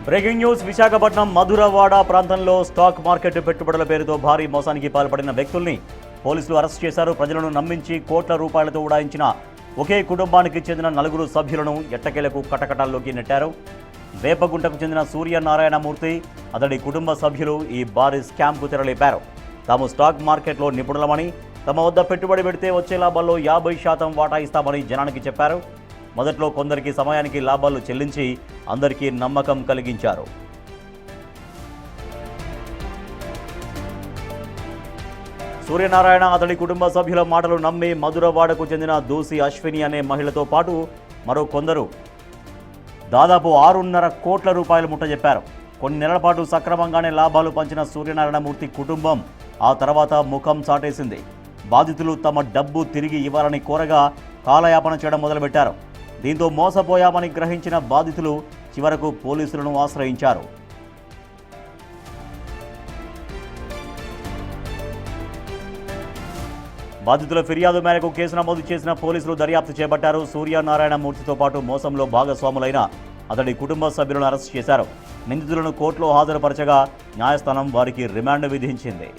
Breaking news Visakhapatnam Madhurawada ప్రాంతంలో stock market పెట్టుబడుల పేరుతో భారీ మోసానికి పాల్పడిన వ్యక్తుల్ని పోలీసులు అరెస్ట్ చేశారు. ప్రజలను నమ్మించి కోట్ల రూపాయలతో ఉడాయించిన ఒకే కుటుంబానికి చెందిన 4 సభ్యులను ఎట్టకేలకు కటకటాల్లోకి నెట్టారు. వేపగుంటకు చెందిన సూర్యనారాయణమూర్తి అతడి కుటుంబ సభ్యులు ఈ భారీ స్కామ్కు తెరలేపారు. తాము స్టాక్ మార్కెట్లో నిపుణులమని, తమ వద్ద పెట్టుబడి పెడితే వచ్చే లాభాల్లో 50% వాటా ఇస్తామని జనానికి చెప్పారు. మొదట్లో కొందరికి సమయానికి లాభాలు చెల్లించి అందరికీ నమ్మకం కలిగించారు. సూర్యనారాయణ అతడి కుటుంబ సభ్యుల మాటలు నమ్మి మధురవాడకు చెందిన దూసి అశ్విని అనే మహిళతో పాటు మరో కొందరు దాదాపు 6.5 కోట్ల రూపాయలు ముట్టజెప్పారు. కొన్ని నెలల పాటు సక్రమంగానే లాభాలు పంచిన సూర్యనారాయణమూర్తి కుటుంబం ఆ తర్వాత ముఖం చాటేసింది. బాధితులు తమ డబ్బు తిరిగి ఇవ్వాలని కోరగా కాలయాపన చేయడం మొదలుపెట్టారు. దీంతో మోసపోయామని గ్రహించిన బాధితులు చివరకు పోలీసులను ఆశ్రయించారు. బాధితుల ఫిర్యాదు మేరకు కేసు నమోదు చేసిన పోలీసులు దర్యాప్తు చేపట్టారు. సూర్యనారాయణమూర్తితో పాటు మోసంలో భాగస్వాములైన అతడి కుటుంబ సభ్యులను అరెస్ట్ చేశారు. నిందితులను కోర్టులో హాజరుపరచగా న్యాయస్థానం వారికి రిమాండ్ విధించింది.